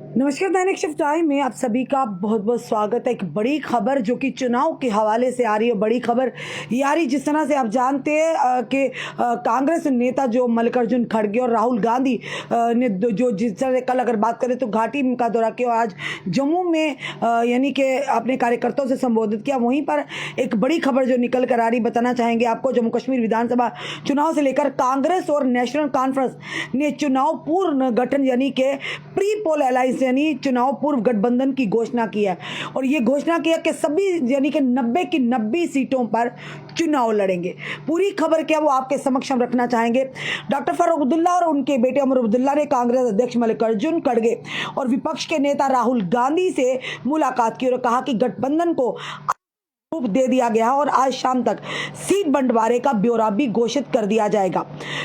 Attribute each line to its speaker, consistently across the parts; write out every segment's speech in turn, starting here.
Speaker 1: नमस्कार। दैनिक shift time में आप सभी का बहुत बहुत स्वागत है। एक बड़ी खबर जो कि चुनाव के हवाले से आ रही है। बड़ी खबर ये आ रही, जिस तरह से आप जानते हैं कि कांग्रेस नेता जो मल्लिकार्जुन खड़गे और राहुल गांधी ने जो जिस तरह कल अगर बात करें तो घाटी का दौरा किया और आज जम्मू में यानी कि अपने कार्यकर्ताओं से संबोधित किया। वहीं पर एक बड़ी खबर जो निकल कर आ रही बताना चाहेंगे आपको। जम्मू कश्मीर विधानसभा चुनाव से लेकर कांग्रेस और नेशनल कॉन्फ्रेंस ने चुनाव पूर्व गठन यानी कि प्री पोल अलायंस यानी चुनाव पूर्व गठबंधन की घोषणा की है। और ये घोषणा किया कि सभी यानी कि 90 की 90 सीटों पर चुनाव लड़ेंगे। पूरी खबर क्या वो आपके समक्ष हम रखना चाहेंगे। डॉक्टर फारूक अब्दुल्ला और उनके बेटे उमर अब्दुल्ला ने कांग्रेस अध्यक्ष मल्लिकार्जुन खड़गे और विपक्ष के नेता राहुल गांधी से मुलाकात की और कहा कि गठबंधन को रूप दे दिया गया और आज शाम तक सीट बंटवारे का ब्यौरा भी घोषित कर दिया जाएगा।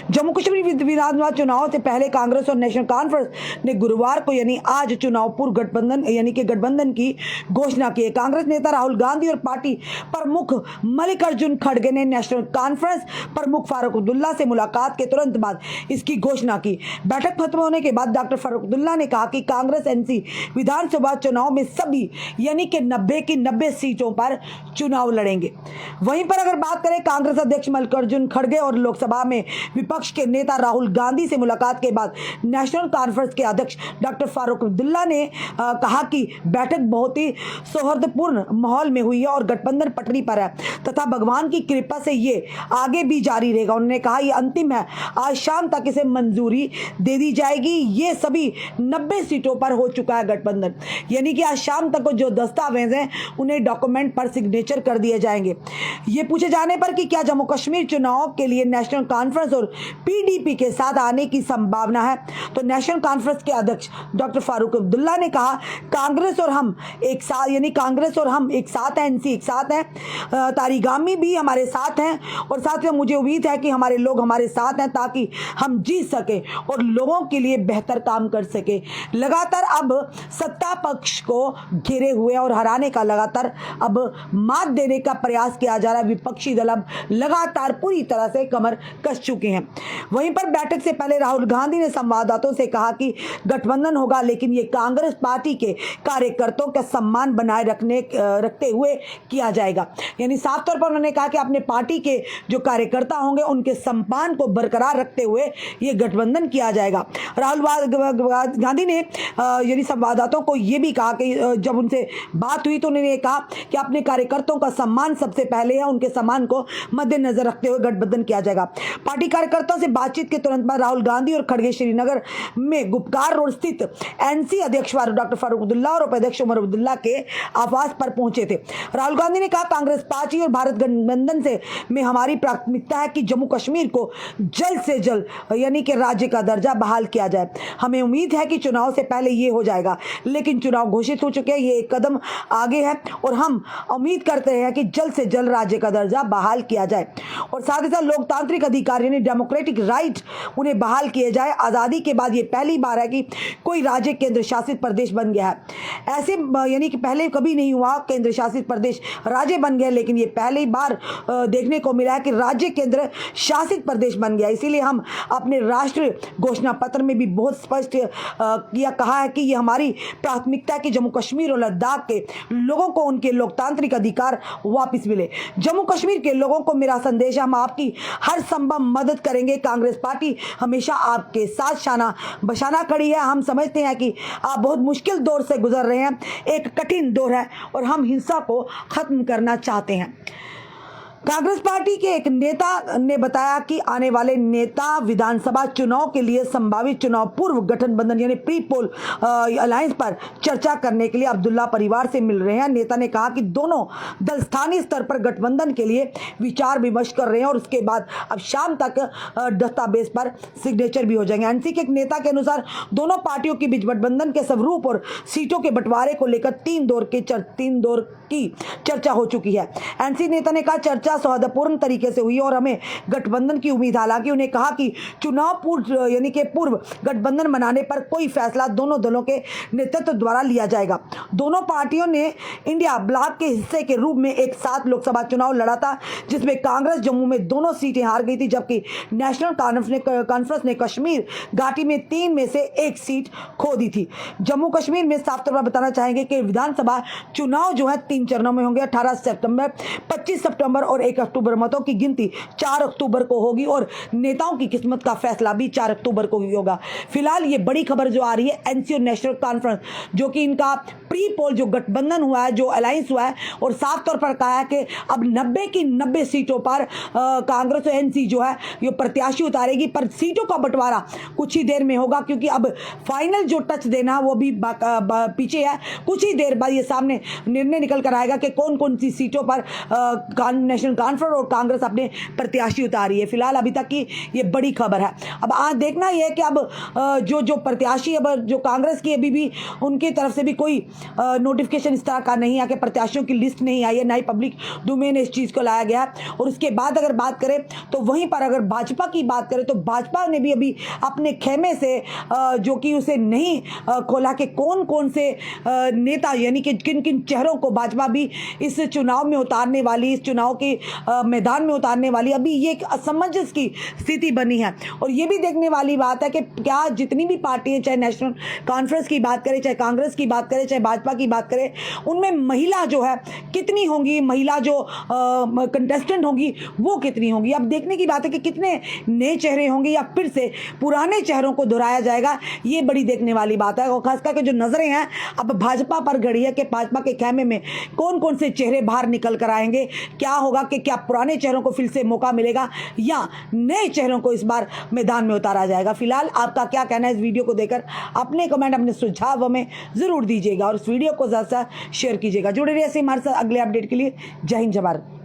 Speaker 1: जम्मू कश्मीर विधानसभा चुनाव से पहले कांग्रेस और नेशनल कॉन्फ्रेंस ने गुरुवार को यानी आज चुनाव पूर्व गठबंधन यानी कि गठबंधन की घोषणा की है। कांग्रेस नेता राहुल गांधी और पार्टी प्रमुख मल्लिकार्जुन खड़गे ने नेशनल कॉन्फ्रेंस प्रमुख फारूक अब्दुल्ला से मुलाकात के तुरंत बाद इसकी घोषणा की। बैठक खत्म होने के बाद डॉक्टर फारूक अब्दुल्ला ने कहा कि कांग्रेस एनसी विधानसभा चुनाव में सभी यानी कि 90 की 90 सीटों पर चुनाव लड़ेंगे। वहीं पर अगर बात करें कांग्रेस अध्यक्ष मल्लिकार्जुन खड़गे और लोकसभा में विपक्ष के नेता राहुल गांधी से मुलाकात के बाद नेशनल कॉन्फ्रेंस के अध्यक्ष डॉक्टर फारूक अब्दुल्ला ने कहा कि बैठक बहुत ही सौहार्दपूर्ण माहौल में हुई है और गठबंधन पटरी पर है तथा भगवान की कृपा से ये आगे भी जारी रहेगा। उन्होंने कहा यह अंतिम है, आज शाम तक इसे मंजूरी दे दी जाएगी। ये सभी 90 सीटों पर हो चुका है गठबंधन, यानी कि आज शाम तक जो दस्तावेज हैं उन्हें डॉक्यूमेंट पर सिग्नेचर कर दिए जाएंगे। ये पूछे जाने पर कि क्या जम्मू कश्मीर चुनाव के लिए नेशनल कॉन्फ्रेंस और पीडीपी के साथ आने की संभावना है, तो नेशनल कॉन्फ्रेंस के अध्यक्ष डॉक्टर फारूक अब्दुल्ला ने कहा कांग्रेस और हम एक साथ यानी कांग्रेस और हम एक साथ हैं, एनसी एक साथ हैं, तारीगामी भी हमारे साथ हैं और साथ में मुझे उम्मीद है कि हमारे लोग हमारे साथ हैं ताकि हम जीत सके और लोगों के लिए बेहतर काम कर सके। लगातार अब सत्ता पक्ष को घेरे हुए और हराने का लगातार अब मात देने का प्रयास किया जा रहा है। विपक्षी दल अब लगातार पूरी तरह से कमर कस चुके हैं। वहीं पर बैठक से पहले राहुल गांधी ने संवाददाताओं से कहा कि गठबंधन होगा लेकिन ये कांग्रेस पार्टी के कार्यकर्ताओं का सम्मान बनाए रखते हुए किया जाएगा। यानी साफ तौर पर उन्होंने कहा कि अपने पार्टी के जो कार्यकर्ता होंगे उनके सम्मान को बरकरार रखते हुए ये गठबंधन किया जाएगा। राहुल गांधी ने यानी संवाददाताओं को यह भी कहा कि जब उनसे बात हुई तो उन्होंने कहा कि अपने कार्यकर्ताओं का सम्मान सबसे पहले है, उनके सम्मान को मद्देनजर रखते हुए गठबंधन किया जाएगा। पार्टी कार्यकर्ताओं से बातचीत के तुरंत बाद राहुल गांधी और खड़गे श्रीनगर में गुपकार रोड स्थित एनसी अध्यक्ष डॉक्टर फारूक अब्दुल्ला और उपाध्यक्ष उमर अब्दुल्ला के आवास पर पहुंचे थे। राहुल गांधी ने कहा कांग्रेस पार्टी और भारत गठबंधन से में हमारी प्राथमिकता है कि जम्मू कश्मीर को जल्द से जल्द यानी कि राज्य का दर्जा बहाल किया जाए। हमें उम्मीद है कि चुनाव से पहले ये हो जाएगा, लेकिन चुनाव घोषित हो चुके हैं, ये एक कदम आगे है और हम उम्मीद करते हैं कि जल्द से जल्द राज्य का दर्जा बहाल किया जाए और साथ ही साथ लोकतांत्रिक अधिकार यानी डेमोक्रेटिक राइट उन्हें बहाल किए जाए। आज़ादी के बाद ये पहली बार है कि कोई राज्य केंद्र शासित प्रदेश बन गया है। ऐसे यानी कि पहले कभी नहीं हुआ केंद्र शासित प्रदेश राज्य बन गया, लेकिन ये पहली बार देखने को मिला है कि राज्य केंद्र शासित प्रदेश बन गया। इसीलिए हम अपने राष्ट्रीय घोषणा पत्र में भी बहुत स्पष्ट कहा है कि ये हमारी प्राथमिकता है कि जम्मू कश्मीर और लद्दाख के लोगों को उनके लोकतांत्रिक अधिकार वापस मिले। जम्मू कश्मीर के लोगों को मेरा संदेश है, हम आपकी हर संभव मदद करेंगे। कांग्रेस पार्टी हमेशा आपके साथ शाना बशाना खड़ी है। हम समझते हैं कि आप बहुत मुश्किल दौर से गुजर रहे हैं, एक कठिन दौर है और हम हिंसा को खत्म करना चाहते हैं। कांग्रेस पार्टी के एक नेता ने बताया कि आने वाले नेता विधानसभा चुनाव के लिए संभावित चुनाव पूर्व गठबंधन यानी प्री पोल अलायंस पर चर्चा करने के लिए अब्दुल्ला परिवार से मिल रहे हैं। नेता ने कहा कि दोनों दल स्थानीय स्तर पर गठबंधन के लिए विचार विमर्श कर रहे हैं और उसके बाद अब शाम तक दस्तावेज पर सिग्नेचर भी हो जाएंगे। एनसी के एक नेता के अनुसार दोनों पार्टियों के बीच गठबंधन के स्वरूप और सीटों के बंटवारे को लेकर तीन दौर की चर्चा हो चुकी है। एनसी नेता ने कहा चर्चा चर्चा सौहार्दपूर्ण तरीके से हुई और हमें गठबंधन की उम्मीद। हालांकि उन्हें कहा कि चुनाव पूर्व यानी कि पूर्व गठबंधन बनाने पर कोई फैसला दोनों दलों के नेतृत्व द्वारा लिया जाएगा। दोनों पार्टियों ने इंडिया ब्लॉक के हिस्से के रूप में एक साथ लोकसभा चुनाव लड़ा था, जिसमें कांग्रेस जम्मू में दोनों सीटें हार गई थी, जबकि नेशनल कॉन्फ्रेंस ने कश्मीर घाटी में 3 में से 1 सीट खो दी थी। जम्मू कश्मीर में साफ तौर पर बताना चाहेंगे कि विधानसभा चुनाव जो है 3 चरणों में होंगे, 18 सितंबर, 25 सितंबर और 1 अक्टूबर। मतों की गिनती 4 अक्टूबर को होगी और नेताओं की किस्मत का फैसला भी 4 अक्टूबर को ही होगा। फिलहाल ये बड़ी खबर जो आ रही है एनसी और नेशनल कॉन्फ्रेंस, जो कि इनका प्री पोल जो गठबंधन हुआ है, जो अलायंस हुआ है, और साफ तौर पर कहा है कि अब 90 की 90 सीटों पर कांग्रेस और एनसी जो है ये प्रत्याशी उतारेगी, पर सीटों का बंटवारा कुछ ही देर में होगा, क्योंकि अब फाइनल जो टच देना वो भी पीछे है। कुछ ही देर बाद ये सामने निर्णय निकल कर आएगा कि कौन कौन सी सीटों पर नेशनल कॉन्फ्रेंस और कांग्रेस अपने प्रत्याशी उतारी है। फिलहाल अभी तक की ये बड़ी खबर है। अब आज देखना यह है कि अब जो प्रत्याशी, अब जो कांग्रेस की अभी भी उनकी तरफ से भी कोई नोटिफिकेशन इस तरह का नहीं है कि प्रत्याशियों की लिस्ट नहीं आई है, ना ही पब्लिक डोमेन इस चीज़ को लाया गया। और उसके बाद अगर बात करें तो वहीं पर अगर भाजपा की बात करें तो भाजपा ने भी अभी अपने खेमे से जो कि उसे नहीं खोला कि कौन कौन से नेता यानी कि किन किन चेहरों को भाजपा भी इस चुनाव में उतारने वाली, इस चुनाव के मैदान में उतारने वाली। अभी ये एक असमंजस की स्थिति बनी है और ये भी देखने वाली बात है कि क्या जितनी भी पार्टियां, चाहे नेशनल कॉन्फ्रेंस की बात करें, चाहे कांग्रेस की बात करें, चाहे भाजपा की बात करें, उनमें महिला जो है कितनी होंगी, महिला जो कंटेस्टेंट होंगी वो कितनी होंगी। अब देखने की बात है कि कितने नए चेहरे होंगे या फिर से पुराने चेहरों को दोहराया जाएगा, ये बड़ी देखने वाली बात है। और खास करके जो नजरें हैं अब भाजपा पर गड़ी है कि भाजपा के खेमे में कौन कौन से चेहरे बाहर निकल कर आएंगे, क्या होगा कि क्या पुराने चेहरों को फिर से मौका मिलेगा या नए चेहरों को इस बार मैदान में उतारा जाएगा। फिलहाल आपका क्या कहना है इस वीडियो को देखकर, अपने कमेंट, अपने सुझाव हमें जरूर दीजिएगा और इस वीडियो को ज़्यादा से शेयर कीजिएगा। जुड़े रहिए हमारे साथ अगले अपडेट के लिए। जय हिंद, जय भारत।